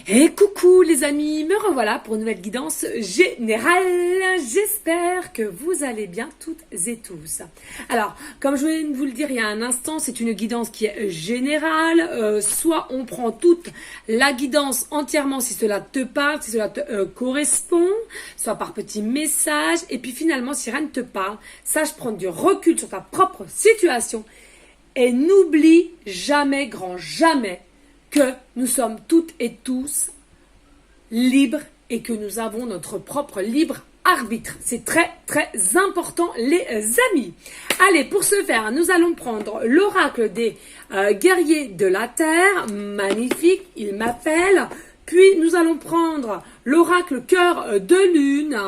Et coucou les amis, me revoilà pour une nouvelle guidance générale. J'espère que vous allez bien toutes et tous. Alors, comme je viens de vous le dire il y a un instant, c'est une guidance qui est générale. Soit on prend toute la guidance entièrement si cela te parle, si cela te correspond, soit par petits messages. Et puis finalement, si rien ne te parle, sache prendre du recul sur ta propre situation. Et n'oublie jamais, grand jamais, que nous sommes toutes et tous libres et que nous avons notre propre libre arbitre. C'est très très important les amis. Allez, pour ce faire, nous allons prendre l'oracle des guerriers de la terre. Magnifique, il m'appelle. Puis nous allons prendre l'oracle cœur de lune.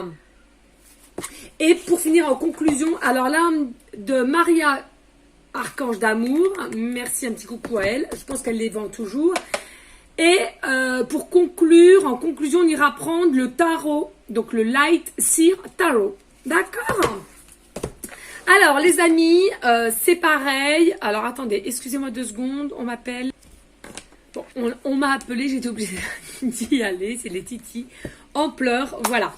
Et pour finir en conclusion, alors l'âme de Maria, archange d'amour, merci, un petit coucou à elle, je pense qu'elle les vend toujours. Et pour conclure, en conclusion, on ira prendre le tarot, donc le Light Seer Tarot, d'accord? Alors les amis, c'est pareil, alors attendez, excusez-moi 2 secondes, on m'appelle. Bon, on m'a appelé, j'étais obligée d'y aller, c'est les titis en pleurs, voilà.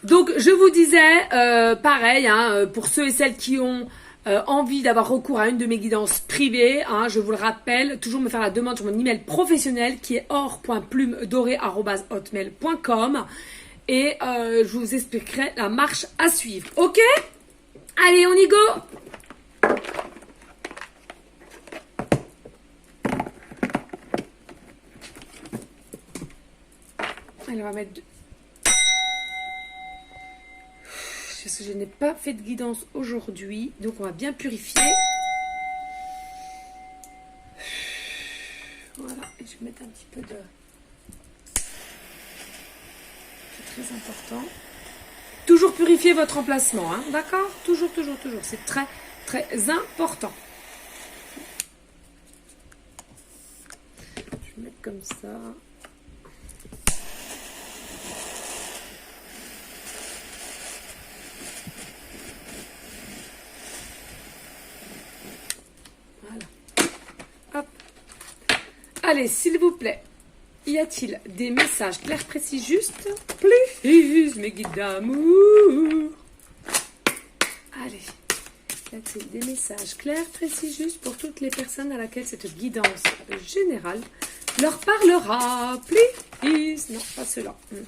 Donc je vous disais, pareil, hein, pour ceux et celles qui ont envie d'avoir recours à une de mes guidances privées, hein, je vous le rappelle, toujours me faire la demande sur mon email professionnel qui est or.plumedoré@hotmail.com et je vous expliquerai la marche à suivre. Ok? Allez, on y go! Allez, on va mettre... Parce que je n'ai pas fait de guidance aujourd'hui, donc on va bien purifier. Voilà, et je vais mettre un petit peu de... C'est très important. Toujours purifier votre emplacement, hein, d'accord? Toujours. C'est très très important. Je vais mettre comme ça. Allez, s'il vous plaît, y a-t-il des messages clairs, précis, justes? Please, mes guides d'amour. Allez, y a-t-il des messages clairs, précis, justes pour toutes les personnes à laquelle cette guidance générale leur parlera? Please. Non, pas cela. Peut-être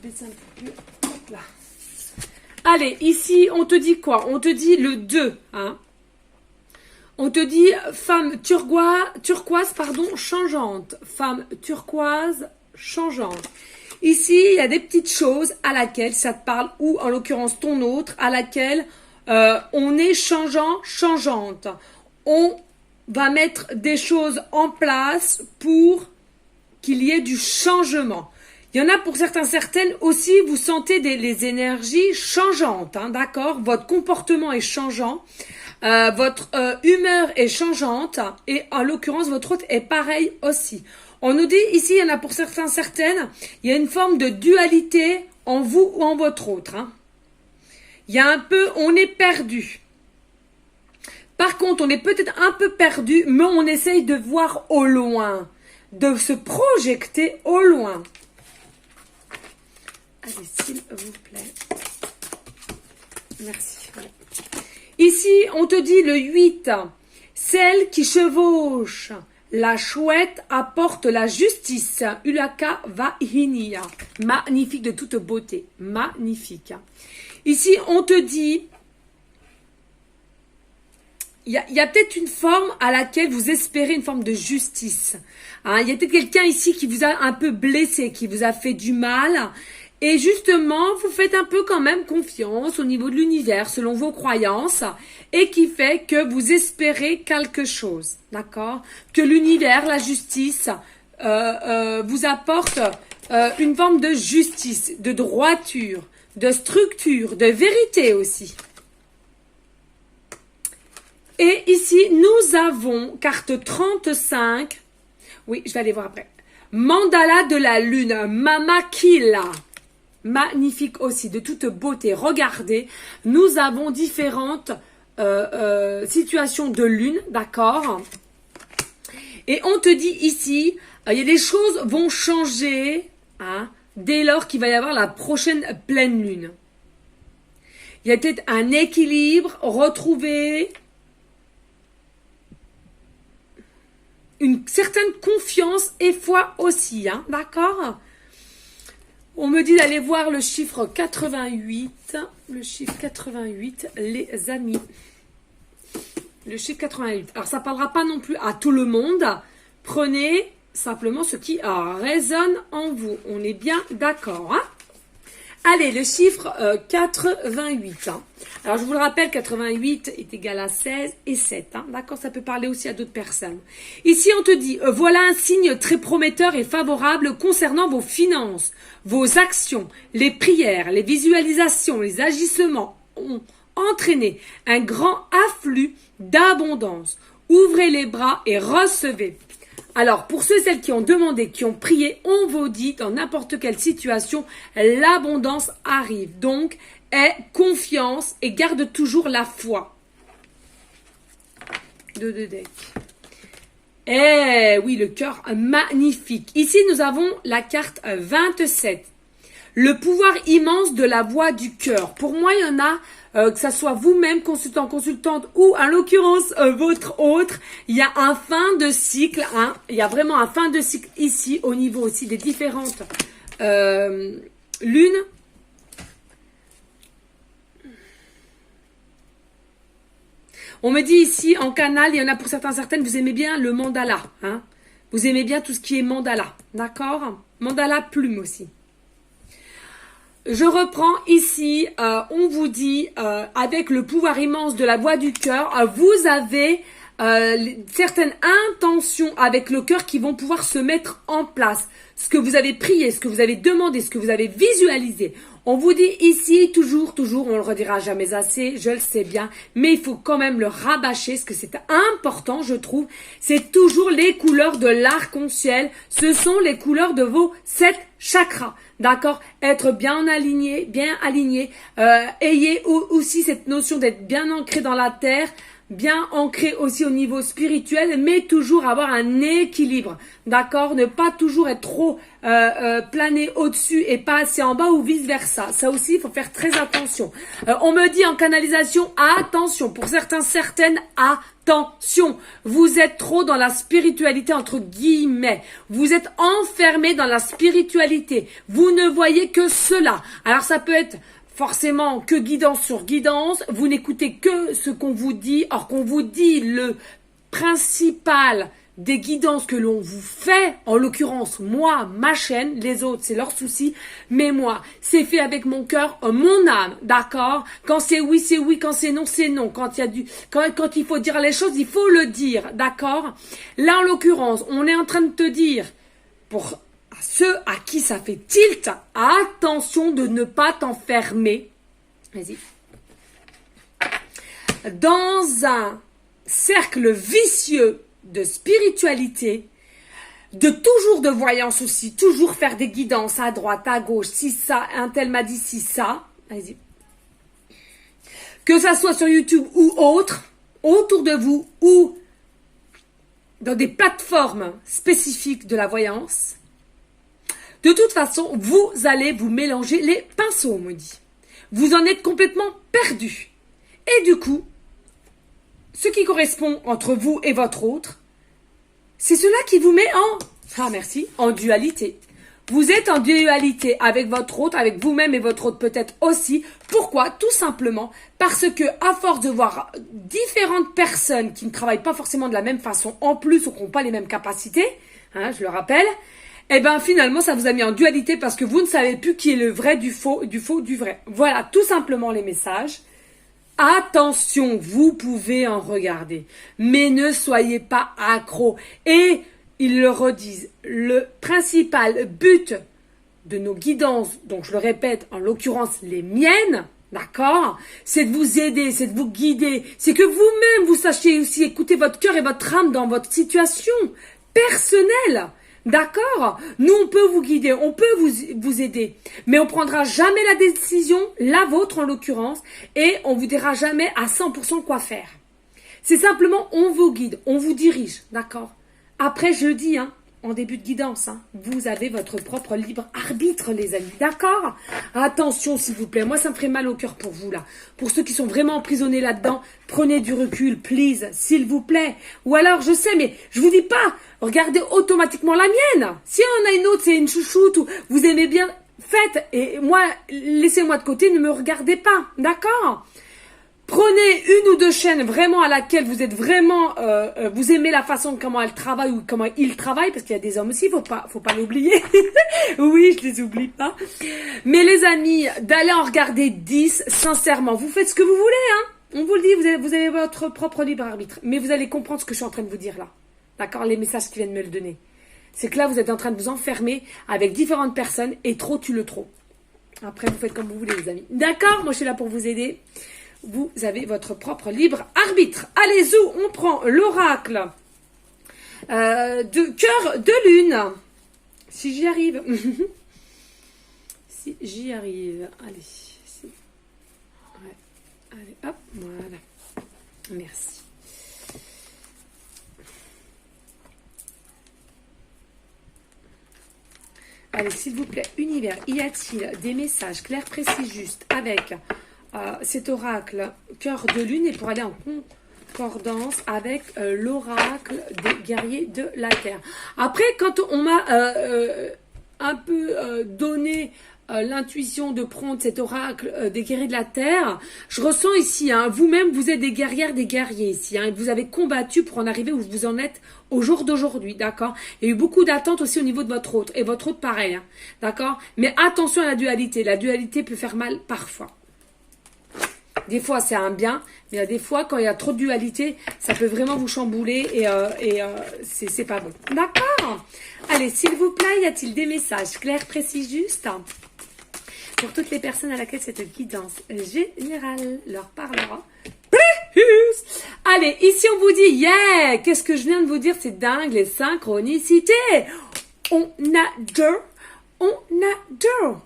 baisser un peu plus. Hop là. Allez, ici, on te dit quoi? On te dit le 2, hein? On te dit femme turquoise, changeante. Femme turquoise, changeante. Ici, il y a des petites choses à laquelle ça te parle, ou en l'occurrence ton autre, à laquelle on est changeant, changeante. On va mettre des choses en place pour qu'il y ait du changement. Il y en a pour certaines aussi, vous sentez les énergies changeantes, hein, d'accord? Votre comportement est changeant. Votre humeur est changeante et en l'occurrence votre autre est pareil aussi. On nous dit ici, il y en a pour certaines, il y a une forme de dualité en vous ou en votre autre. Hein. Il y a un peu, on est perdu. Par contre, on est peut-être un peu perdu, mais on essaye de voir au loin, de se projeter au loin. Allez, s'il vous plaît. Merci. Ouais. Ici, on te dit le 8, celle qui chevauche la chouette apporte la justice. Ulaka Vahinia. Magnifique de toute beauté. Magnifique. Ici, on te dit, il y a peut-être une forme à laquelle vous espérez une forme de justice. Hein, il y a peut-être quelqu'un ici qui vous a un peu blessé, qui vous a fait du mal. Et justement, vous faites un peu quand même confiance au niveau de l'univers, selon vos croyances, et qui fait que vous espérez quelque chose, d'accord? Que l'univers, la justice, vous apporte une forme de justice, de droiture, de structure, de vérité aussi. Et ici, nous avons, carte 35, oui, je vais aller voir après, Mandala de la Lune, Mama Kila. Magnifique aussi, de toute beauté. Regardez, nous avons différentes situations de lune, d'accord? Et on te dit ici, il y a des choses vont changer hein, dès lors qu'il va y avoir la prochaine pleine lune. Il y a peut-être un équilibre retrouvé, une certaine confiance et foi aussi, hein, d'accord? On me dit d'aller voir le chiffre 88, le chiffre 88, les amis. Le chiffre 88. Alors, ça ne parlera pas non plus à tout le monde. Prenez simplement ce qui résonne en vous. On est bien d'accord, hein? Allez, le chiffre 88. Hein. Alors, je vous le rappelle, 88 est égal à 16 et 7. Hein. D'accord, ça peut parler aussi à d'autres personnes. Ici, on te dit, voilà un signe très prometteur et favorable concernant vos finances, vos actions, les prières, les visualisations, les agissements ont entraîné un grand afflux d'abondance. Ouvrez les bras et recevez. Alors, pour ceux et celles qui ont demandé, qui ont prié, on vous dit, dans n'importe quelle situation, l'abondance arrive. Donc, aie confiance et garde toujours la foi. Deux decks. Eh oui, le cœur magnifique. Ici, nous avons la carte 27. Le pouvoir immense de la voix du cœur. Pour moi, il y en a... que ça soit vous-même, consultant, consultante, ou en l'occurrence votre autre, il y a un fin de cycle, hein, il y a vraiment un fin de cycle ici, au niveau aussi des différentes lunes. On me dit ici, en canal, il y en a pour certaines, vous aimez bien le mandala, hein, vous aimez bien tout ce qui est mandala, d'accord? Mandala plume aussi. Je reprends ici, on vous dit, avec le pouvoir immense de la voix du cœur, vous avez certaines intentions avec le cœur qui vont pouvoir se mettre en place. Ce que vous avez prié, ce que vous avez demandé, ce que vous avez visualisé. On vous dit ici, toujours, on le redira jamais assez, je le sais bien, mais il faut quand même le rabâcher, parce que c'est important, je trouve. C'est toujours les couleurs de l'arc-en-ciel, ce sont les couleurs de vos 7 chakras. D'accord, être bien aligné, ayez aussi cette notion d'être bien ancré dans la terre, bien ancré aussi au niveau spirituel, mais toujours avoir un équilibre, d'accord, ne pas toujours être trop plané au-dessus et pas assez en bas ou vice versa. Ça aussi, il faut faire très attention. On me dit en canalisation, attention, pour certaines, attention, vous êtes trop dans la spiritualité entre guillemets, vous êtes enfermé dans la spiritualité, vous ne voyez que cela. Alors ça peut être forcément que guidance sur guidance, vous n'écoutez que ce qu'on vous dit, or qu'on vous dit le principal des guidances que l'on vous fait, en l'occurrence moi, ma chaîne, les autres c'est leur souci, mais moi c'est fait avec mon cœur, mon âme, d'accord? Quand c'est oui, quand c'est non, c'est non, quand il faut dire les choses, il faut le dire, d'accord? Là en l'occurrence, on est en train de te dire, pour ceux à qui ça fait tilt, attention de ne pas t'enfermer, vas-y, dans un cercle vicieux de spiritualité, de voyance aussi, toujours faire des guidances à droite, à gauche, si ça, un tel m'a dit si ça, vas-y. Que ça soit sur YouTube ou autre, autour de vous ou dans des plateformes spécifiques de la voyance, de toute façon, vous allez vous mélanger les pinceaux, on me dit. Vous en êtes complètement perdu. Et du coup, ce qui correspond entre vous et votre autre, c'est cela qui vous met en dualité. Vous êtes en dualité avec votre autre, avec vous-même et votre autre peut-être aussi. Pourquoi? Tout simplement parce que à force de voir différentes personnes qui ne travaillent pas forcément de la même façon, en plus ou qui n'ont pas les mêmes capacités, hein, je le rappelle, eh ben finalement ça vous a mis en dualité parce que vous ne savez plus qui est le vrai du faux, du vrai. Voilà tout simplement les messages. Attention, vous pouvez en regarder, mais ne soyez pas accro. Et ils le redisent, le principal but de nos guidances, donc je le répète, en l'occurrence les miennes, d'accord, c'est de vous aider, c'est de vous guider, c'est que vous-même vous sachiez aussi écouter votre cœur et votre âme dans votre situation personnelle. D'accord? Nous, on peut vous guider, on peut vous aider, mais on prendra jamais la décision, la vôtre en l'occurrence, et on vous dira jamais à 100% quoi faire. C'est simplement, on vous guide, on vous dirige, d'accord? Après jeudi, hein, en début de guidance, hein, vous avez votre propre libre arbitre, les amis. D'accord? Attention, s'il vous plaît. Moi, ça me ferait mal au cœur pour vous, là. Pour ceux qui sont vraiment emprisonnés là-dedans, prenez du recul, please, s'il vous plaît. Ou alors, je sais, mais je vous dis pas, regardez automatiquement la mienne. Si on a une autre, c'est une chouchoute, ou vous aimez bien, faites. Et moi, laissez-moi de côté, ne me regardez pas. D'accord? Prenez une ou deux chaînes vraiment à laquelle vous êtes vraiment, vous aimez la façon comment elles travaillent ou comment ils travaillent, parce qu'il y a des hommes aussi, faut pas l'oublier. Oui, je les oublie pas. Mais les amis, d'aller en regarder 10, sincèrement, vous faites ce que vous voulez, hein. On vous le dit, vous avez votre propre libre arbitre. Mais vous allez comprendre ce que je suis en train de vous dire là. D'accord? Les messages qui viennent me le donner. C'est que là, vous êtes en train de vous enfermer avec différentes personnes et trop tue le trop. Après, vous faites comme vous voulez, les amis. D'accord? Moi, je suis là pour vous aider. Vous avez votre propre libre arbitre. Allez, Zou, on prend l'oracle de cœur de lune. Si j'y arrive. Si j'y arrive. Allez. Ouais. Allez, hop, voilà. Merci. Allez, s'il vous plaît, univers, y a-t-il des messages clairs, précis, justes avec cet oracle cœur de lune et pour aller en concordance avec l'oracle des guerriers de la terre. Après, quand on m'a un peu donné l'intuition de prendre cet oracle des guerriers de la terre, je ressens ici, hein, vous-même, vous êtes des guerrières, des guerriers ici, hein, et vous avez combattu pour en arriver où vous en êtes au jour d'aujourd'hui, d'accord? Il y a eu beaucoup d'attentes aussi au niveau de votre hôte, et votre hôte pareil, hein, d'accord? Mais attention à la dualité peut faire mal parfois. Des fois, c'est un bien, mais des fois, quand il y a trop de dualité, ça peut vraiment vous chambouler et c'est pas bon. D'accord? Allez, s'il vous plaît, y a-t-il des messages clairs, précis, justes pour toutes les personnes à laquelle cette guidance générale leur parlera? Plus. Allez, ici, on vous dit, yeah! Qu'est-ce que je viens de vous dire? C'est dingue, les synchronicités. On adore, on adore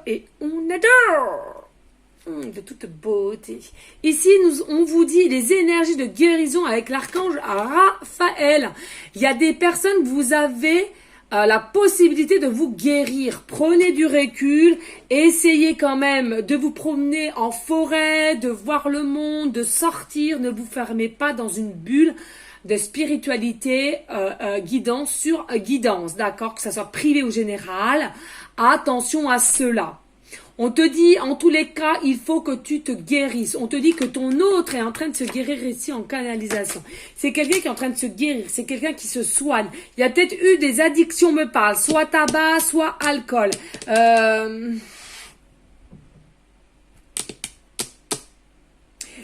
et on adore. De toute beauté. Ici, on vous dit les énergies de guérison avec l'archange Raphaël. Il y a des personnes, vous avez la possibilité de vous guérir. Prenez du recul, essayez quand même de vous promener en forêt, de voir le monde, de sortir, ne vous fermez pas dans une bulle de spiritualité guidance sur guidance, d'accord? Que ça soit privé ou général. Attention à cela. On te dit, en tous les cas, il faut que tu te guérisses. On te dit que ton autre est en train de se guérir ici en canalisation. C'est quelqu'un qui est en train de se guérir. C'est quelqu'un qui se soigne. Il y a peut-être eu des addictions, me parle. Soit tabac, soit alcool.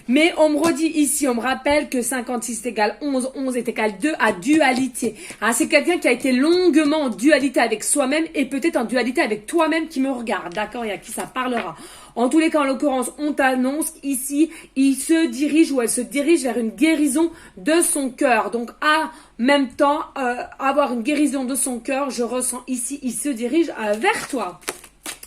Mais on me redit ici, on me rappelle que 56 est égal 11, 11 est égal 2 à dualité. Ah, c'est quelqu'un qui a été longuement en dualité avec soi-même et peut-être en dualité avec toi-même qui me regarde. D'accord, il y a qui ça parlera. En tous les cas, en l'occurrence, on t'annonce ici, il se dirige ou elle se dirige vers une guérison de son cœur. Donc, en même temps, avoir une guérison de son cœur, je ressens ici, il se dirige vers toi.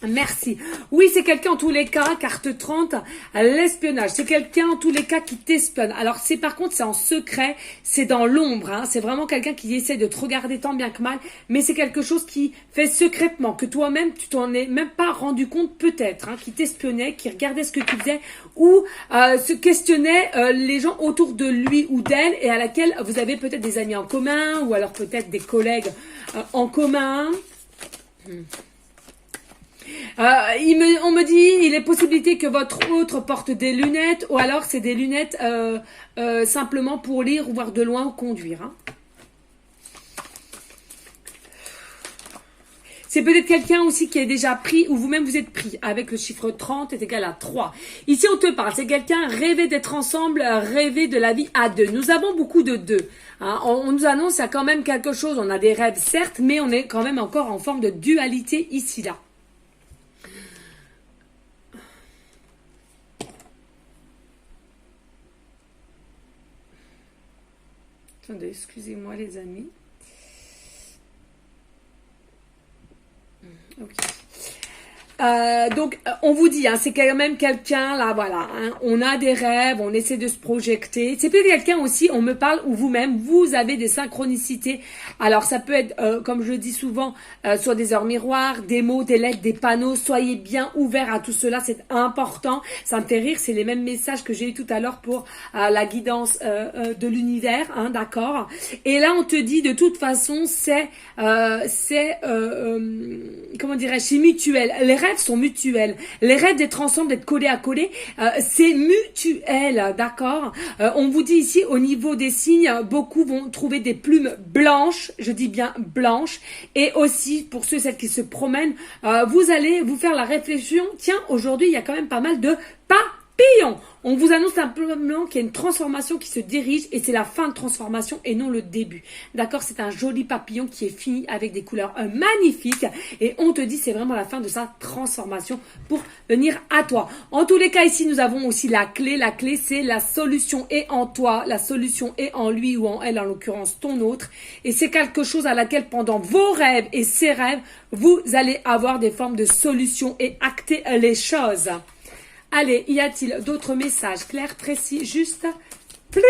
Merci. Oui, c'est quelqu'un en tous les cas, carte 30, l'espionnage. C'est quelqu'un en tous les cas qui t'espionne. Alors, par contre, c'est en secret, c'est dans l'ombre. Hein. C'est vraiment quelqu'un qui essaie de te regarder tant bien que mal, mais c'est quelque chose qui fait secrètement, que toi-même, tu t'en es même pas rendu compte peut-être, hein, qui t'espionnait, qui regardait ce que tu faisais ou se questionnait les gens autour de lui ou d'elle et à laquelle vous avez peut-être des amis en commun ou alors peut-être des collègues en commun. On me dit, il est possibilité que votre autre porte des lunettes, ou alors c'est des lunettes simplement pour lire ou voir de loin ou conduire. Hein. C'est peut-être quelqu'un aussi qui est déjà pris, ou vous-même vous êtes pris, avec le chiffre 30 est égal à 3. Ici on te parle, c'est quelqu'un rêvé d'être ensemble, rêvé de la vie à deux. Nous avons beaucoup de deux. Hein. On nous annonce qu'il y a quand même quelque chose, on a des rêves certes, mais on est quand même encore en forme de dualité ici-là. Attendez, excusez-moi les amis. Ok. On vous dit, c'est quand même quelqu'un, là, voilà, on a des rêves, on essaie de se projeter. C'est peut-être quelqu'un aussi, on me parle, ou vous-même, vous avez des synchronicités. Alors, ça peut être, comme je le dis souvent, sur des heures miroirs, des mots, des lettres, des panneaux. Soyez bien ouverts à tout cela, c'est important. Ça me fait rire, c'est les mêmes messages que j'ai eu tout à l'heure pour la guidance de l'univers, d'accord. Et là, on te dit, de toute façon, comment dirais-je, c'est mutuel. Les rêves sont mutuels. Les rêves d'être ensemble, d'être collés à coller, c'est mutuel, d'accord. On vous dit ici, au niveau des signes, beaucoup vont trouver des plumes blanches, je dis bien blanches, et aussi, pour ceux et celles qui se promènent, vous allez vous faire la réflexion, tiens, aujourd'hui, il y a quand même pas mal de papillons. On vous annonce simplement qu'il y a une transformation qui se dirige et c'est la fin de transformation et non le début. D'accord, c'est un joli papillon qui est fini avec des couleurs magnifiques et on te dit c'est vraiment la fin de sa transformation pour venir à toi. En tous les cas ici nous avons aussi la clé. La clé c'est la solution est en toi, la solution est en lui ou en elle, en l'occurrence ton autre. Et c'est quelque chose à laquelle pendant vos rêves et ses rêves, vous allez avoir des formes de solutions et acter les choses. Allez, y a-t-il d'autres messages clairs, précis, juste, plus?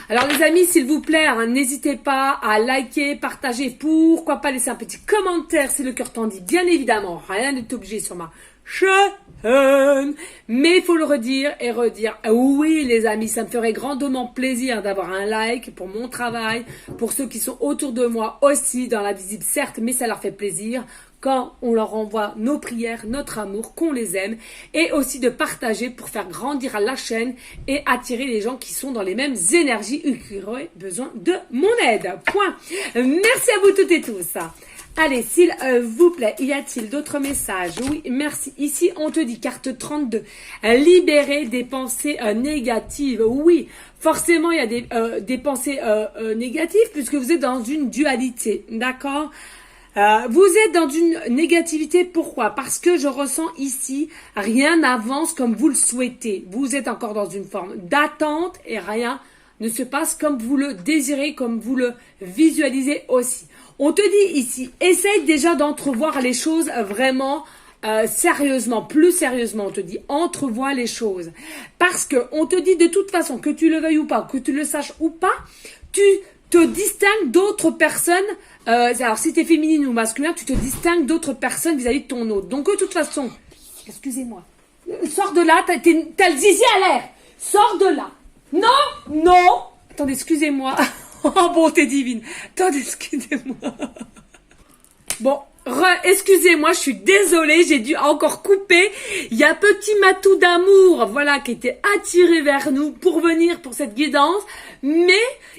Alors les amis, s'il vous plaît, n'hésitez pas à liker, partager, pourquoi pas laisser un petit commentaire si le cœur t'en dit, bien évidemment, rien n'est obligé sur ma chaîne, mais il faut le redire et redire. Oui les amis, ça me ferait grandement plaisir d'avoir un like pour mon travail, pour ceux qui sont autour de moi aussi, dans la visible certes, mais ça leur fait plaisir quand on leur envoie nos prières, notre amour, qu'on les aime, et aussi de partager pour faire grandir la chaîne et attirer les gens qui sont dans les mêmes énergies et qui auraient besoin de mon aide. Point. Merci à vous toutes et tous. Allez, s'il vous plaît, y a-t-il d'autres messages? Oui, merci. Ici, on te dit, carte 32, libérer des pensées négatives. Oui, forcément, il y a des pensées négatives puisque vous êtes dans une dualité, d'accord? Vous êtes dans une négativité, pourquoi? Parce que je ressens ici, rien n'avance comme vous le souhaitez. Vous êtes encore dans une forme d'attente et rien ne se passe comme vous le désirez, comme vous le visualisez aussi. On te dit ici, essaye déjà d'entrevoir les choses vraiment sérieusement, plus sérieusement, on te dit, entrevois les choses. Parce que on te dit de toute façon, que tu le veuilles ou pas, que tu le saches ou pas, tu te distingues d'autres personnes. Alors si tu es féminine ou masculin, tu te distingues d'autres personnes vis-à-vis de ton autre. Donc de toute façon, excusez-moi, sors de là, t'as le zizi à l'air, sors de là. Non, attendez, excusez-moi, oh bonté divine, attendez, excusez-moi. Bon, excusez-moi, je suis désolée, j'ai dû encore couper. Il y a un petit matou d'amour, voilà, qui était attiré vers nous pour venir pour cette guidance, mais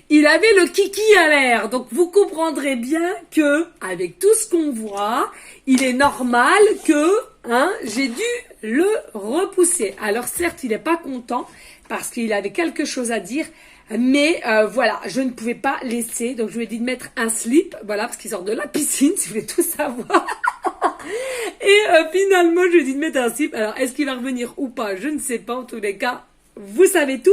il avait le kiki à l'air. Donc vous comprendrez bien que, avec tout ce qu'on voit, il est normal que, j'ai dû le repousser. Alors certes, il n'est pas content parce qu'il avait quelque chose à dire. Mais voilà, je ne pouvais pas laisser, donc je lui ai dit de mettre un slip, voilà, parce qu'il sort de la piscine, si vous voulez tout savoir. Et finalement, je lui ai dit de mettre un slip. Alors, est-ce qu'il va revenir ou pas? Je ne sais pas, en tous les cas, vous savez tout.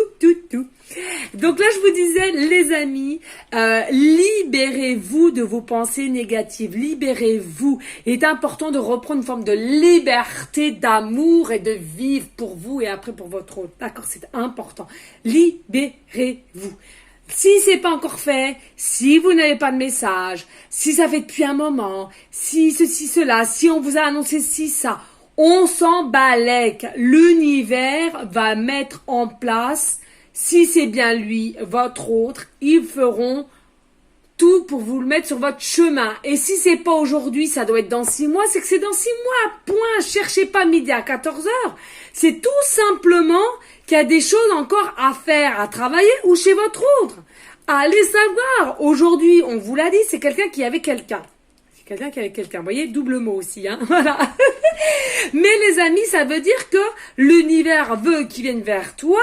Donc là, je vous disais, les amis, libérez-vous de vos pensées négatives, libérez-vous. Il est important de reprendre une forme de liberté, d'amour et de vivre pour vous et après pour votre autre. D'accord, c'est important. Libérez-vous. Si c'est pas encore fait, si vous n'avez pas de message, si ça fait depuis un moment, si ceci, cela, si on vous a annoncé ci, ça, on s'en balèque. L'univers va mettre en place, si c'est bien lui, votre autre, ils feront tout pour vous le mettre sur votre chemin. Et si c'est pas aujourd'hui, ça doit être dans 6 mois, c'est que c'est dans 6 mois, point. Cherchez pas midi à 14h. C'est tout simplement qu'il y a des choses encore à faire, à travailler ou chez votre autre. Allez savoir. Aujourd'hui, on vous l'a dit, c'est quelqu'un qui avait quelqu'un. C'est quelqu'un qui avait quelqu'un. Vous voyez, double mot aussi, voilà. Mais les amis, ça veut dire que l'univers veut qu'il vienne vers toi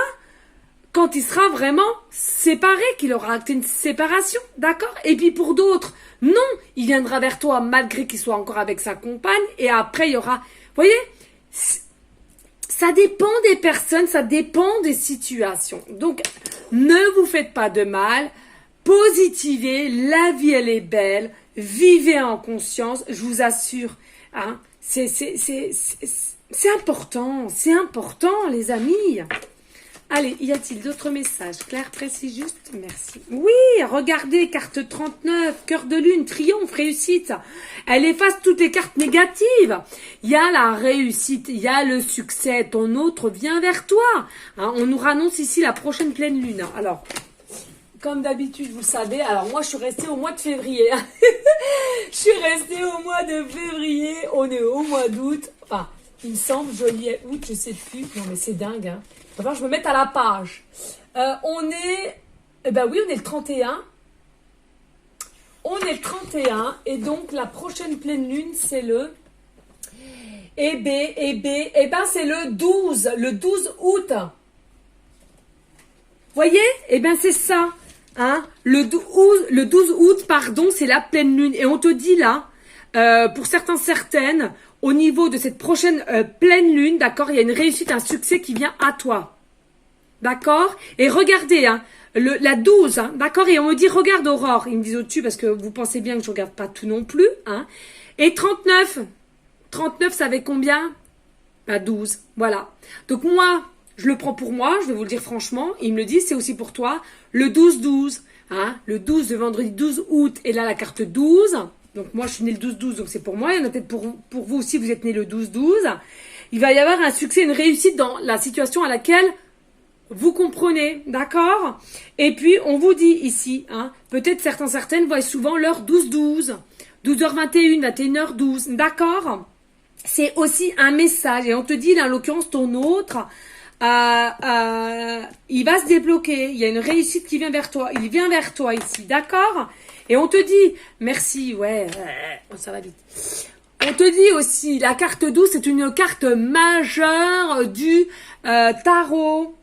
quand il sera vraiment séparé, qu'il aura acté une séparation, d'accord? Et puis pour d'autres, non, il viendra vers toi malgré qu'il soit encore avec sa compagne, et après il y aura, vous voyez, ça dépend des personnes, ça dépend des situations. Donc, ne vous faites pas de mal, positivez, la vie elle est belle, vivez en conscience, je vous assure, hein, c'est important les amis. Allez, y a-t-il d'autres messages? Clair, précis, juste, merci. Oui, regardez, carte 39, cœur de lune, triomphe, réussite. Elle efface toutes les cartes négatives. Il y a la réussite, il y a le succès, ton autre vient vers toi. Hein, on nous annonce ici la prochaine pleine lune. Alors, comme d'habitude, vous savez, alors moi je suis restée au mois de février. Je suis restée au mois de février, on est au mois d'août. Enfin, il me semble, juillet, août, je sais plus. Non mais c'est dingue, hein. Il va falloir que je me mette à la page. On est... Eh ben oui, on est le 31. On est le 31. Et donc, la prochaine pleine lune, c'est le... Eh ben, c'est le 12. Le 12 août. Voyez? Eh ben, c'est ça. Hein? Le 12 août, pardon, c'est la pleine lune. Et on te dit là, pour certaines, au niveau de cette prochaine pleine lune, d'accord, il y a une réussite, un succès qui vient à toi. D'accord? Et regardez, hein, la 12, hein, d'accord? Et on me dit, regarde Aurore. Ils me disent au-dessus parce que vous pensez bien que je regarde pas tout non plus. Hein. Et 39. 39, ça fait combien? Bah 12. Voilà. Donc moi, je le prends pour moi, je vais vous le dire franchement. Ils me le disent, c'est aussi pour toi. Le 12-12. Hein, le 12 de vendredi 12 août. Et là, la carte 12. Donc moi, je suis née le 12-12, donc c'est pour moi. Il y en a peut-être pour vous aussi, vous êtes né le 12-12. Il va y avoir un succès, une réussite dans la situation à laquelle vous comprenez, d'accord? Et puis, on vous dit ici, hein, peut-être certaines voient souvent l'heure 12-12, 12h21, 21h12, d'accord? C'est aussi un message. Et on te dit, là, en l'occurrence, ton autre, il va se débloquer. Il y a une réussite qui vient vers toi. Il vient vers toi ici, d'accord? Et on te dit, merci, ouais, ça va vite. On te dit aussi, la carte 12, c'est une carte majeure du tarot.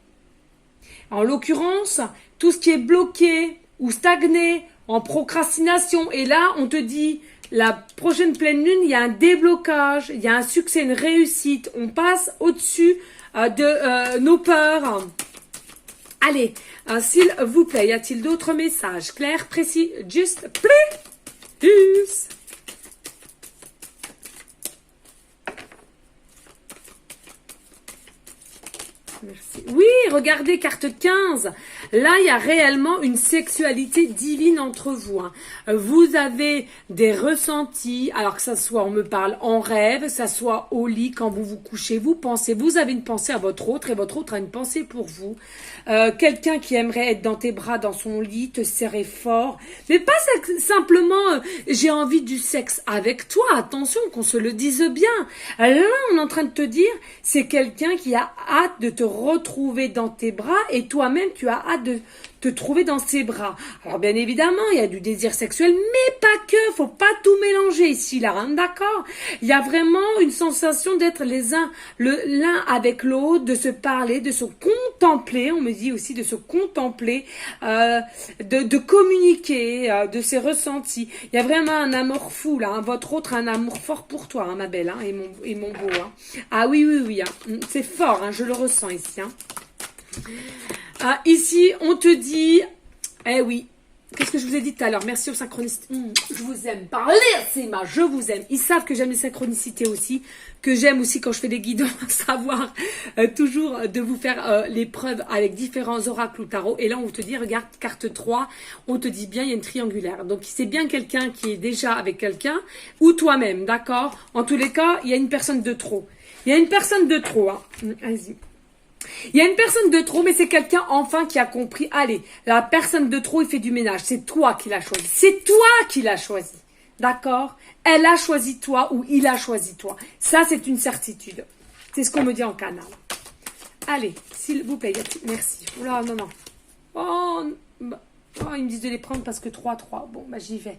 En l'occurrence, tout ce qui est bloqué ou stagné, en procrastination. Et là, on te dit, la prochaine pleine lune, il y a un déblocage, il y a un succès, une réussite. On passe au-dessus de nos peurs. Allez, s'il vous plaît, y a-t-il d'autres messages? Clair, précis, juste plus. Merci. Oui, regardez, carte 15. Là, il y a réellement une sexualité divine entre vous. Hein. Vous avez des ressentis, alors que ça soit, on me parle en rêve, ça soit au lit, quand vous vous couchez, vous pensez, vous avez une pensée à votre autre et votre autre a une pensée pour vous. Quelqu'un qui aimerait être dans tes bras, dans son lit, te serrer fort. Mais pas simplement, j'ai envie du sexe avec toi. Attention, qu'on se le dise bien. Là, on est en train de te dire, c'est quelqu'un qui a hâte de te retrouver dans tes bras et toi-même, tu as hâte de te trouver dans ses bras. Alors bien évidemment, il y a du désir sexuel, mais pas que, faut pas tout mélanger ici, là, hein, d'accord? Il y a vraiment une sensation d'être l'un avec l'autre, de se parler, de se contempler, on me dit aussi de se contempler, de communiquer, de ses ressentis. Il y a vraiment un amour fou, là, hein, votre autre a un amour fort pour toi, hein, ma belle, hein, et mon beau. Hein. Ah oui, hein, c'est fort, hein, je le ressens ici, hein. Ici, on te dit, eh oui, qu'est-ce que je vous ai dit tout à l'heure? Merci aux synchronicités. Je vous aime. Parlez, c'est ma, je vous aime. Ils savent que j'aime les synchronicités aussi, que j'aime aussi quand je fais des guides, savoir toujours de vous faire les preuves avec différents oracles ou tarot. Et là, on te dit, regarde, carte 3, on te dit bien, il y a une triangulaire. Donc, c'est bien quelqu'un qui est déjà avec quelqu'un ou toi-même, d'accord? En tous les cas, il y a une personne de trop. Il y a une personne de trop, hein. Vas-y. Il y a une personne de trop, mais c'est quelqu'un enfin qui a compris. Allez, la personne de trop, il fait du ménage. C'est toi qui l'as choisi. C'est toi qui l'as choisi. D'accord? Elle a choisi toi ou il a choisi toi. Ça, c'est une certitude. C'est ce qu'on me dit en canal. Allez, s'il vous plaît. Merci. Oh là, non. Oh, ils me disent de les prendre parce que 3. Bon, bah j'y vais.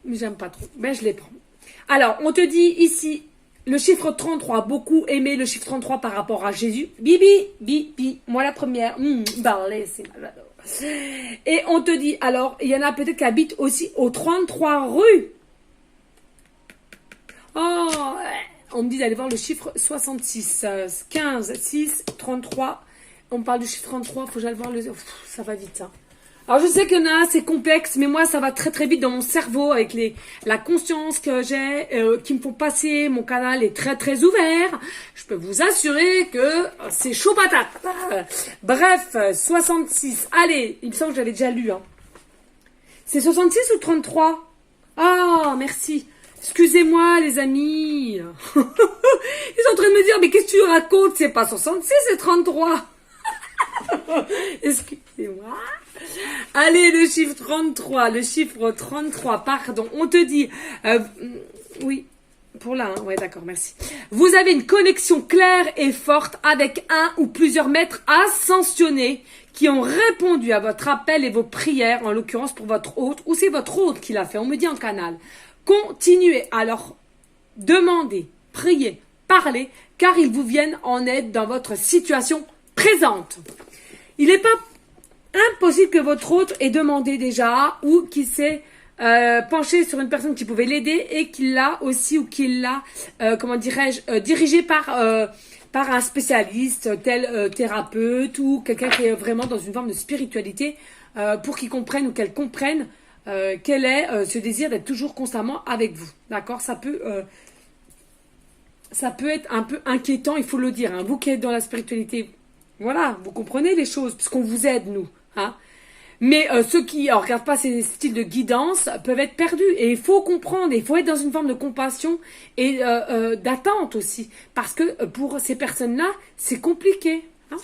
Mais j'aime pas trop. Ben, je les prends. Alors, on te dit ici... Le chiffre 33, beaucoup aimé le chiffre 33 par rapport à Jésus. Bibi, moi la première. C'est j'adore. Et on te dit, alors, il y en a peut-être qui habitent aussi au 33 rue. Oh, on me dit d'aller voir le chiffre 66, 15, 6, 33. On me parle du chiffre 33, faut que j'aille voir le... ça va vite, hein. Alors je sais qu'il y en a, c'est complexe, mais moi ça va très très vite dans mon cerveau avec la conscience que j'ai, qui me font passer. Mon canal est très très ouvert. Je peux vous assurer que c'est chaud patate. Bref, 66. Allez, il me semble que j'avais déjà lu. Hein. C'est 66 ou 33? Ah, merci. Excusez-moi les amis. Ils sont en train de me dire, mais qu'est-ce que tu racontes? C'est pas 66, c'est 33. Excusez-moi. Allez, le chiffre 33, pardon. On te dit, oui, pour là, hein, ouais, d'accord, merci. Vous avez une connexion claire et forte avec un ou plusieurs maîtres ascensionnés qui ont répondu à votre appel et vos prières, en l'occurrence pour votre hôte, ou c'est votre hôte qui l'a fait, on me dit en canal. Continuez à leur demander, prier, parler, car ils vous viennent en aide dans votre situation présente. Il n'est pas impossible que votre hôte ait demandé déjà ou qu'il s'est penché sur une personne qui pouvait l'aider et qu'il l'a aussi ou qu'il l'a, dirigé par un spécialiste, tel thérapeute ou quelqu'un qui est vraiment dans une forme de spiritualité pour qu'il comprenne ou qu'elle comprenne quel est ce désir d'être toujours constamment avec vous. D'accord ? Ça peut être un peu inquiétant, il faut le dire. Hein. Vous qui êtes dans la spiritualité, voilà, vous comprenez les choses, puisqu'on vous aide, nous. Hein. Mais ceux qui ne regardent pas ces styles de guidance peuvent être perdus. Et il faut comprendre, il faut être dans une forme de compassion et d'attente aussi. Parce que pour ces personnes-là, c'est compliqué. Hein.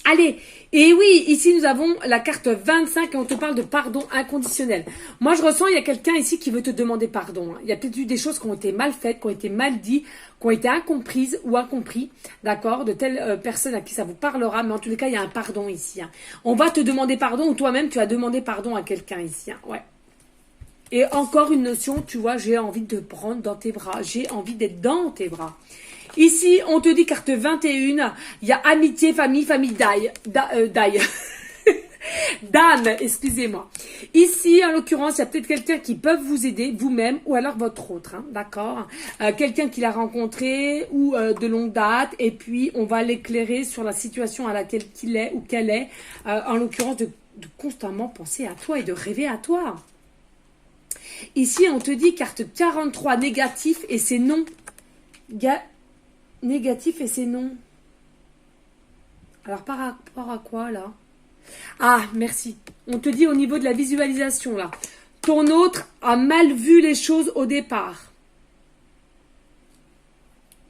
Allez, et oui, ici nous avons la carte 25 et on te parle de pardon inconditionnel. Moi je ressens, il y a quelqu'un ici qui veut te demander pardon. Hein. Il y a peut-être eu des choses qui ont été mal faites, qui ont été mal dites, qui ont été incomprises ou incompris, d'accord, de telle personne à qui ça vous parlera, mais en tous les cas il y a un pardon ici. Hein. On va te demander pardon ou toi-même tu as demandé pardon à quelqu'un ici. Hein. Ouais. Et encore une notion, tu vois, j'ai envie de te prendre dans tes bras, j'ai envie d'être dans tes bras. Ici, on te dit carte 21, il y a amitié, famille d'âme, excusez-moi. Ici, en l'occurrence, il y a peut-être quelqu'un qui peut vous aider, vous-même, ou alors votre autre, hein, d'accord. Quelqu'un qui l'a rencontré, ou de longue date, et puis on va l'éclairer sur la situation à laquelle il est, ou qu'elle est, en l'occurrence de constamment penser à toi et de rêver à toi. Ici, on te dit carte 43, négatif, et c'est non. Négatif et c'est non. Alors par rapport à quoi là? Ah, merci. On te dit au niveau de la visualisation là. Ton autre a mal vu les choses au départ.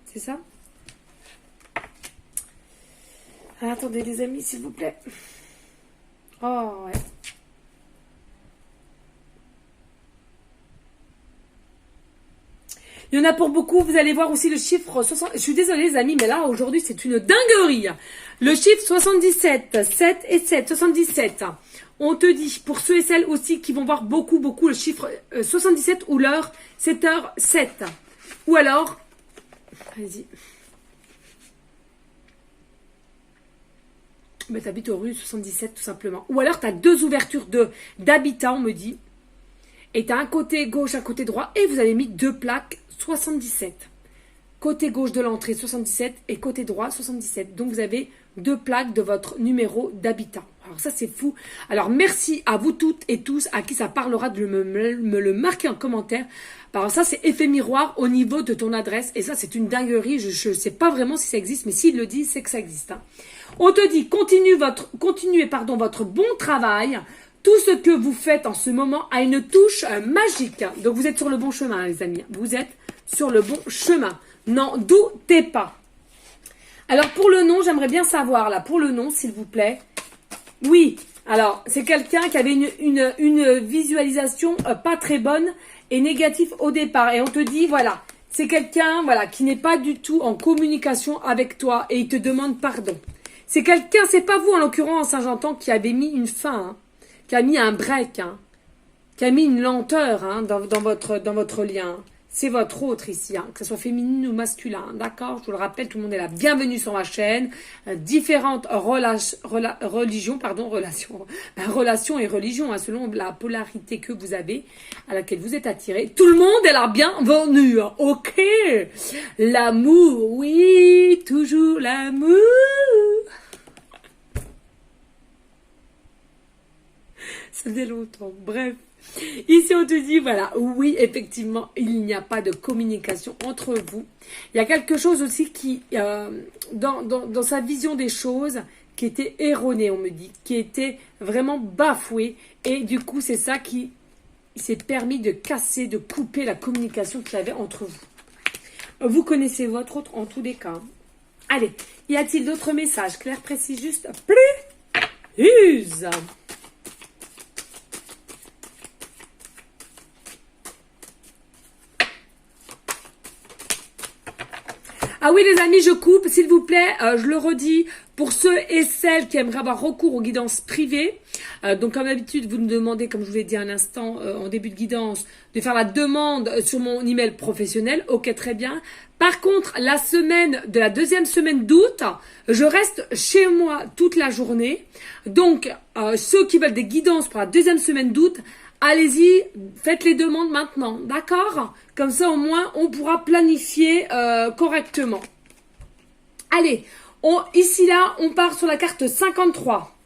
C'est ça? Ah, attendez les amis, s'il vous plaît. Oh ouais. Il y en a pour beaucoup, vous allez voir aussi le chiffre 60. Je suis désolée les amis, mais là aujourd'hui c'est une dinguerie. Le chiffre 77, 7 et 7, 77. On te dit, pour ceux et celles aussi qui vont voir beaucoup le chiffre 77 ou l'heure 7h07. Ou alors, vas-y. Mais t'habites aux rues 77 tout simplement. Ou alors t'as deux ouvertures d'habitat, on me dit. Et tu as un côté gauche, un côté droit, et vous avez mis deux plaques 77. Côté gauche de l'entrée 77 et côté droit 77. Donc vous avez deux plaques de votre numéro d'habitant. Alors ça c'est fou. Alors merci à vous toutes et tous à qui ça parlera de me le marquer en commentaire. Alors ça c'est effet miroir au niveau de ton adresse. Et ça c'est une dinguerie. Je ne sais pas vraiment si ça existe, mais s'il le dit, c'est que ça existe. Hein. On te dit continuez votre bon travail. Tout ce que vous faites en ce moment a une touche magique. Donc vous êtes sur le bon chemin, les amis. Vous êtes sur le bon chemin. N'en doutez pas. Alors pour le nom, j'aimerais bien savoir, là, pour le nom, s'il vous plaît. Oui, alors c'est quelqu'un qui avait une visualisation pas très bonne et négative au départ. Et on te dit, voilà, c'est quelqu'un voilà, qui n'est pas du tout en communication avec toi et il te demande pardon. C'est quelqu'un, c'est pas vous en l'occurrence, hein, j'entends, qui avait mis une fin, hein. Qui a mis un break, hein, qui a mis une lenteur hein, dans votre lien. C'est votre autre ici, hein, que ce soit féminin ou masculin, hein, d'accord? Je vous le rappelle, tout le monde est là. Bienvenue sur ma chaîne. Différentes relations et religions, hein, selon la polarité que vous avez, à laquelle vous êtes attiré. Tout le monde est là, bienvenue, hein, ok? L'amour, oui, toujours l'amour. faisait longtemps. Bref. Ici, on te dit, voilà, oui, effectivement, il n'y a pas de communication entre vous. Il y a quelque chose aussi qui, dans sa vision des choses, qui était erroné, on me dit, qui était vraiment bafoué. Et du coup, c'est ça qui s'est permis de casser, de couper la communication qu'il y avait entre vous. Vous connaissez votre autre en tous les cas. Allez, y a-t-il d'autres messages? Clair, précis, juste, plus. Ah oui les amis, je coupe, s'il vous plaît, je le redis, pour ceux et celles qui aimeraient avoir recours aux guidances privées, donc comme d'habitude, vous me demandez, comme je vous l'ai dit un instant en début de guidance, de faire la demande sur mon email professionnel, ok très bien. Par contre, la semaine de la deuxième semaine d'août, je reste chez moi toute la journée, donc ceux qui veulent des guidances pour la deuxième semaine d'août, allez-y, faites les demandes maintenant, d'accord? Comme ça, au moins, on pourra planifier correctement. Allez, ici, là, on part sur la carte 53.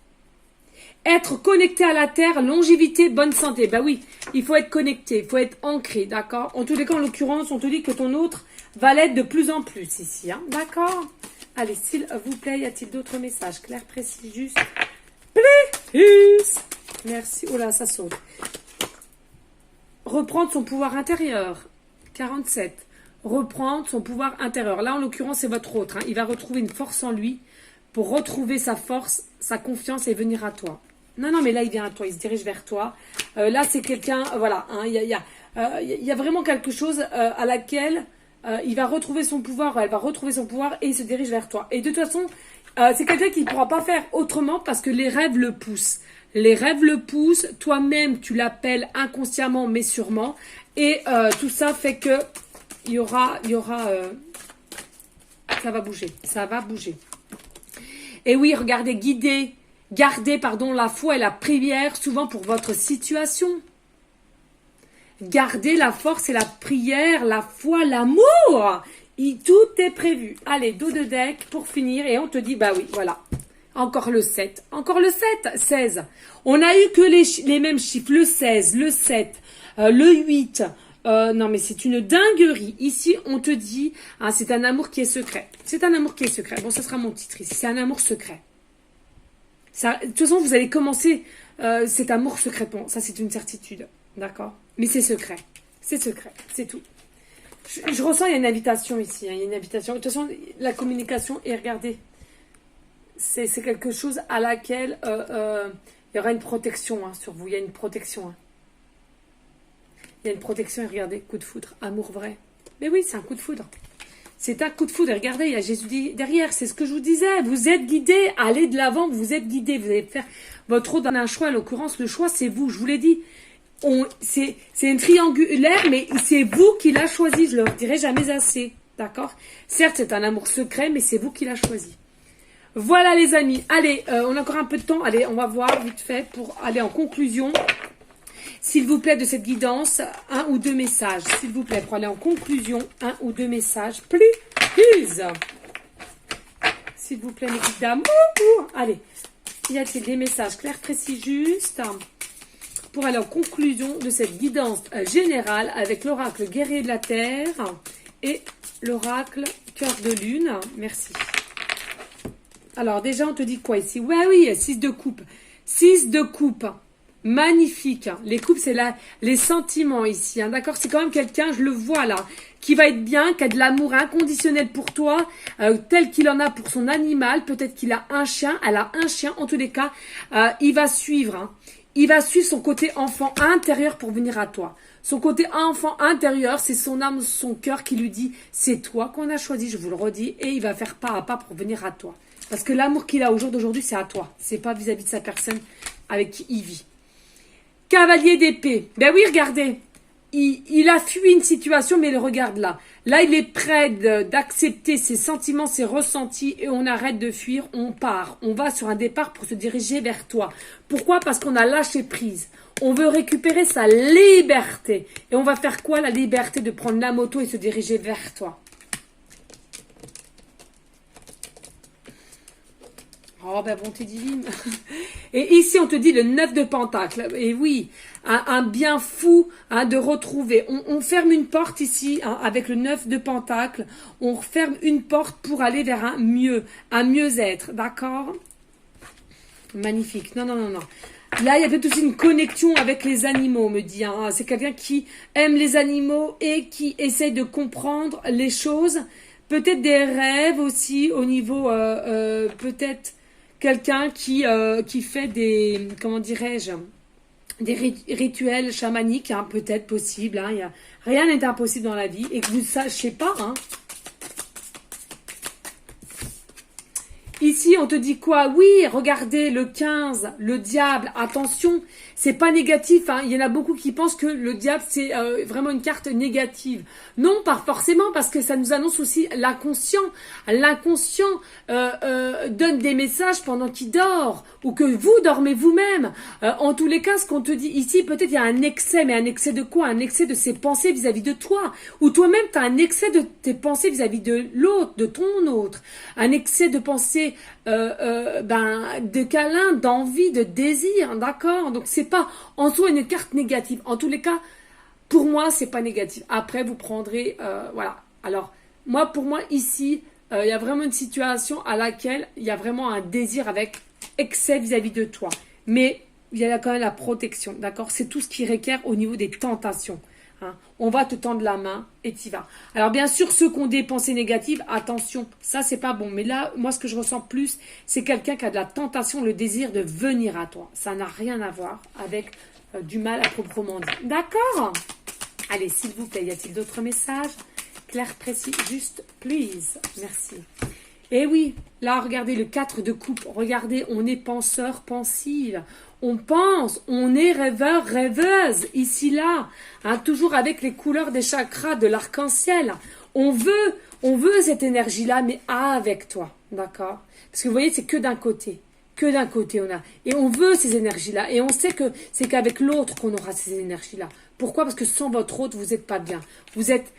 Être connecté à la Terre, longévité, bonne santé. Ben oui, il faut être connecté, il faut être ancré, d'accord? En tous les cas, en l'occurrence, on te dit que ton autre va l'être de plus en plus ici, hein, d'accord? Allez, s'il vous plaît, y a-t-il d'autres messages? Clair, précis, juste. Plus. Merci. Oh là, ça saute. Reprendre son pouvoir intérieur. 47. Reprendre son pouvoir intérieur. Là, en l'occurrence, c'est votre autre. Hein. Il va retrouver une force en lui pour retrouver sa force, sa confiance et venir à toi. Non, non, mais là, il vient à toi. Il se dirige vers toi. Là, c'est quelqu'un... voilà. Hein, il y a vraiment quelque chose à laquelle il va retrouver son pouvoir. Elle va retrouver son pouvoir et il se dirige vers toi. Et de toute façon, c'est quelqu'un qui ne pourra pas faire autrement parce que les rêves le poussent. Les rêves le poussent, toi-même tu l'appelles inconsciemment mais sûrement et tout ça fait que il y aura ça va bouger. Et oui, regardez, gardez la foi et la prière souvent pour votre situation. Gardez la force et la prière, la foi, l'amour. Tout est prévu. Allez, dos de deck pour finir et on te dit bah oui, voilà. Encore le 7. Encore le 7. 16. On a eu que les mêmes chiffres. Le 16, le 7, le 8. Non, mais c'est une dinguerie. Ici, on te dit, hein, c'est un amour qui est secret. C'est un amour qui est secret. Bon, ça sera mon titre ici. C'est un amour secret. Ça, de toute façon, vous allez commencer cet amour secrètement. Ça, c'est une certitude. D'accord? Mais c'est secret. C'est secret. C'est tout. Je ressens, il y a une invitation ici. Hein, il y a une invitation. De toute façon, la communication, et regardez. C'est quelque chose à laquelle il y aura une protection hein, sur vous. Il y a une protection. Hein. Il y a une protection et regardez, coup de foudre, amour vrai. Mais oui, c'est un coup de foudre. C'est un coup de foudre. Et regardez, il y a Jésus derrière. C'est ce que je vous disais. Vous êtes guidés. Allez de l'avant, vous êtes guidés. Vous allez faire votre autre dans un choix. En l'occurrence, le choix, c'est vous. Je vous l'ai dit. C'est une triangulaire, mais c'est vous qui l'a choisi. Je ne le dirai jamais assez. D'accord? Certes, c'est un amour secret, mais c'est vous qui l'a choisi. Voilà les amis, allez, on a encore un peu de temps, allez, on va voir vite fait pour aller en conclusion. S'il vous plaît de cette guidance, un ou deux messages, s'il vous plaît, pour aller en conclusion, un ou deux messages, plus. S'il vous plaît, mes petites dames, allez, y a-t-il des messages clairs, précis, justes, pour aller en conclusion de cette guidance générale avec l'oracle guerrier de la terre et l'oracle cœur de lune, merci. Alors, déjà, on te dit quoi ici? Ouais, oui, 6 de coupe. 6 de coupe. Magnifique. Les coupes, c'est les sentiments ici. Hein, d'accord? C'est quand même quelqu'un, je le vois là, qui va être bien, qui a de l'amour inconditionnel pour toi, tel qu'il en a pour son animal. Peut-être qu'il a un chien. Elle a un chien. En tous les cas, il va suivre. Hein. Il va suivre son côté enfant intérieur pour venir à toi. Son côté enfant intérieur, c'est son âme, son cœur qui lui dit, c'est toi qu'on a choisi, je vous le redis, et il va faire pas à pas pour venir à toi. Parce que l'amour qu'il a au jour d'aujourd'hui, c'est à toi. C'est pas vis-à-vis de sa personne avec qui il vit. Cavalier d'épée. Ben oui, regardez. Il a fui une situation, mais le regarde là. Là, il est prêt d'accepter ses sentiments, ses ressentis, et on arrête de fuir, on part. On va sur un départ pour se diriger vers toi. Pourquoi? Parce qu'on a lâché prise. On veut récupérer sa liberté. Et on va faire quoi? La liberté de prendre la moto et se diriger vers toi. Oh, ben bonté divine. Et ici, on te dit le 9 de Pentacle. Et oui, un bien fou de retrouver. On ferme une porte ici, avec le 9 de Pentacle. On referme une porte pour aller vers un mieux-être. D'accord? Magnifique. Non, non, non, non. Là, il y a peut-être aussi une connexion avec les animaux, on me dit. C'est quelqu'un qui aime les animaux et qui essaye de comprendre les choses. Peut-être des rêves aussi au niveau, peut-être quelqu'un qui fait des, comment dirais-je, des rituels chamaniques, peut-être possible. Rien n'est impossible dans la vie et que vous ne sachiez pas. Ici, on te dit quoi? Oui, regardez, le 15, le diable, attention, c'est pas négatif. Il y en a beaucoup qui pensent que le diable, c'est vraiment une carte négative. Non, pas forcément, parce que ça nous annonce aussi l'inconscient. L'inconscient donne des messages pendant qu'il dort, ou que vous dormez vous-même. En tous les cas, ce qu'on te dit ici, peut-être il y a un excès, mais un excès de quoi? Un excès de ses pensées vis-à-vis de toi. Ou toi-même, tu as un excès de tes pensées vis-à-vis de l'autre, de ton autre. Un excès de pensées de câlin, d'envie, de désir, d'accord? Donc c'est pas en soi une carte négative. En tous les cas, pour moi, c'est pas négatif. Après, vous prendrez, voilà. Alors, pour moi, ici, il y a vraiment une situation à laquelle il y a vraiment un désir avec excès vis-à-vis de toi. Mais il y a quand même la protection, d'accord? C'est tout ce qui requiert au niveau des tentations. On va te tendre la main et t'y vas. Alors bien sûr, ceux qui ont des pensées négatives, attention, ça c'est pas bon. Mais là, moi ce que je ressens plus, c'est quelqu'un qui a de la tentation, le désir de venir à toi. Ça n'a rien à voir avec du mal à proprement dit. D'accord? Allez, s'il vous plaît, y a-t-il d'autres messages? Clair, précis, juste, please. Merci. Et oui, là, regardez le 4 de coupe. Regardez, on est penseur, pensive. On pense, on est rêveur, rêveuse, ici, là. Toujours avec les couleurs des chakras, de l'arc-en-ciel. On veut cette énergie-là, mais avec toi. D'accord? Parce que vous voyez, c'est que d'un côté. Que d'un côté, on a. Et on veut ces énergies-là. Et on sait que c'est qu'avec l'autre qu'on aura ces énergies-là. Pourquoi? Parce que sans votre autre, vous n'êtes pas bien. Vous êtes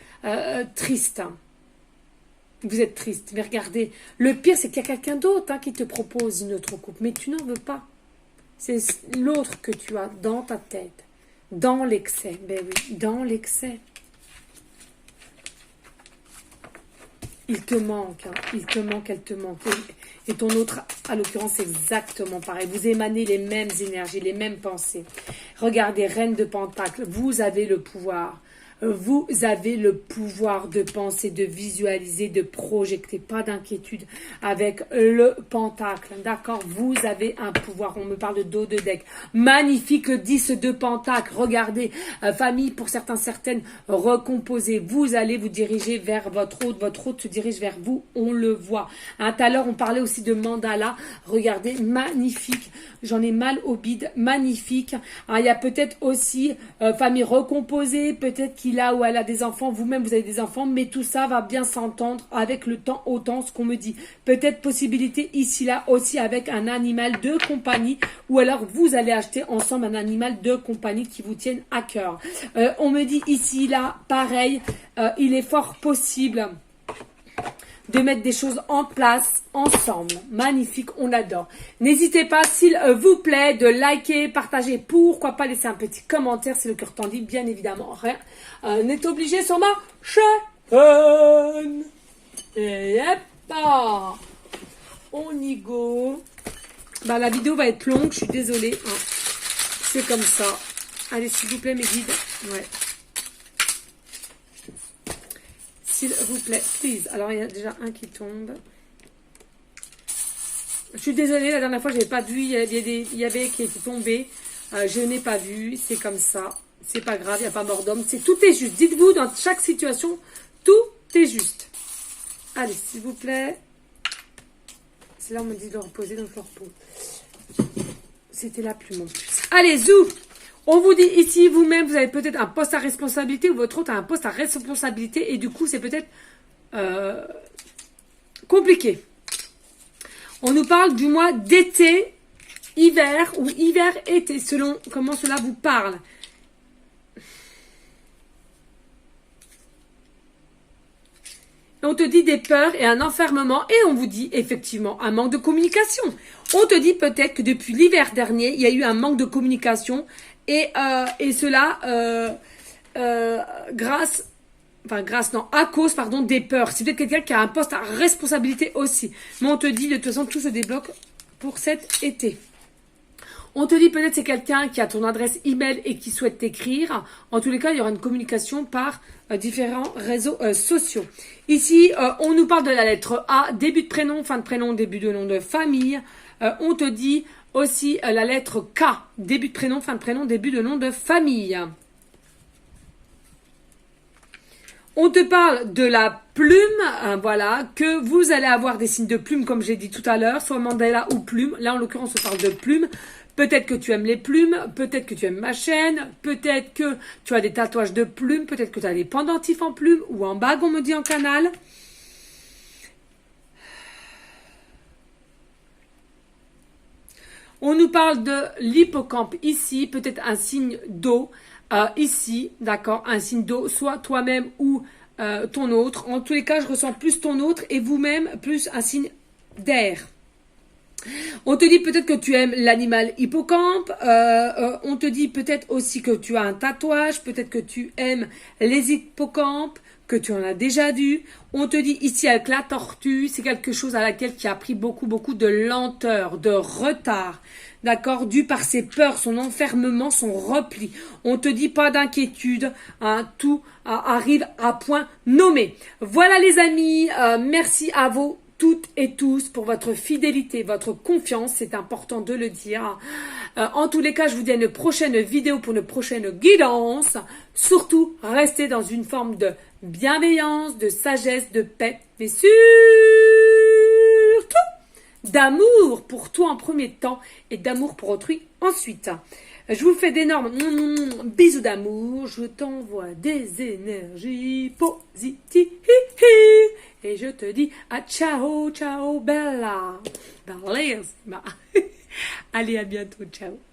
triste. Vous êtes triste. Mais regardez, le pire, c'est qu'il y a quelqu'un d'autre qui te propose une autre coupe. Mais tu n'en veux pas. C'est l'autre que tu as dans ta tête. Dans l'excès. Ben oui, dans l'excès. Il te manque. Il te manque, elle te manque. Et ton autre, à l'occurrence, c'est exactement pareil. Vous émanez les mêmes énergies, les mêmes pensées. Regardez, Reine de Pentacle, vous avez le pouvoir. Vous avez le pouvoir de penser, de visualiser, de projeter. Pas d'inquiétude avec le pentacle. D'accord? Vous avez un pouvoir. On me parle de dos de deck. Magnifique 10 de pentacle. Regardez, famille, pour certains, certaines, recomposez. Vous allez vous diriger vers votre hôte. Votre hôte se dirige vers vous. On le voit. Tout à l'heure, on parlait aussi de mandala. Regardez, magnifique. J'en ai mal au bide. Magnifique. Il y a peut-être aussi famille recomposée. Peut-être qu'il a ou elle a des enfants, vous-même vous avez des enfants, mais tout ça va bien s'entendre avec le temps, autant ce qu'on me dit. Peut-être possibilité ici là aussi avec un animal de compagnie, ou alors vous allez acheter ensemble un animal de compagnie qui vous tienne à cœur. On me dit ici là, pareil, il est fort possible de mettre des choses en place ensemble. Magnifique, on adore. N'hésitez pas, s'il vous plaît, de liker, partager, pourquoi pas laisser un petit commentaire si le cœur t'en dit, bien évidemment. Rien n'est obligé sur ma chaîne. Et hop, on y go. La vidéo va être longue, je suis désolée. C'est comme ça. Allez, s'il vous plaît, mes guides. Ouais. S'il vous plaît, please. Alors, il y a déjà un qui tombe. Je suis désolée, la dernière fois, je n'avais pas vu. Il y avait qui était tombé. Je n'ai pas vu. C'est comme ça. C'est pas grave, il n'y a pas mort d'homme. Tout est juste. Dites-vous, dans chaque situation, tout est juste. Allez, s'il vous plaît. C'est là, on me dit de le reposer, donc je le repose. C'était la plume en plus. Allez, zou! On vous dit ici, vous-même, vous avez peut-être un poste à responsabilité ou votre autre a un poste à responsabilité et du coup, c'est peut-être compliqué. On nous parle du mois d'été, hiver ou hiver-été, selon comment cela vous parle. on te dit des peurs et un enfermement et on vous dit effectivement un manque de communication. On te dit peut-être que depuis l'hiver dernier, il y a eu un manque de communication et cela à cause des peurs. C'est peut-être quelqu'un qui a un poste à responsabilité aussi. Mais on te dit de toute façon tout se débloque pour cet été. On te dit peut-être c'est quelqu'un qui a ton adresse email et qui souhaite t'écrire. En tous les cas, il y aura une communication par différents réseaux sociaux. Ici, on nous parle de la lettre A, début de prénom, fin de prénom, début de nom de famille. On te dit aussi la lettre K, début de prénom, fin de prénom, début de nom de famille. On te parle de la plume, voilà, que vous allez avoir des signes de plume, comme j'ai dit tout à l'heure, soit mandala ou plume. Là, en l'occurrence, on parle de plume. Peut-être que tu aimes les plumes, peut-être que tu aimes ma chaîne, peut-être que tu as des tatouages de plumes, peut-être que tu as des pendentifs en plumes ou en bague, on me dit en canal. On nous parle de l'hippocampe ici, peut-être un signe d'eau ici, d'accord, un signe d'eau, soit toi-même ou ton autre. En tous les cas, je ressens plus ton autre et vous-même plus un signe d'air. On te dit peut-être que tu aimes l'animal hippocampe, on te dit peut-être aussi que tu as un tatouage, peut-être que tu aimes les hippocampes, que tu en as déjà vu. On te dit ici avec la tortue, c'est quelque chose à laquelle qui a pris beaucoup de lenteur, de retard, d'accord, dû par ses peurs, son enfermement, son repli. On te dit pas d'inquiétude, hein, tout arrive à point nommé. Voilà les amis, merci à vous toutes et tous pour votre fidélité, votre confiance, c'est important de le dire. En tous les cas, je vous dis à une prochaine vidéo pour une prochaine guidance. Surtout, restez dans une forme de bienveillance, de sagesse, de paix, mais surtout d'amour pour toi en premier temps et d'amour pour autrui ensuite. Je vous fais d'énormes bisous d'amour. Je t'envoie des énergies positives. Et je te dis ciao, ciao, bella. Bellissima. Allez, à bientôt. Ciao.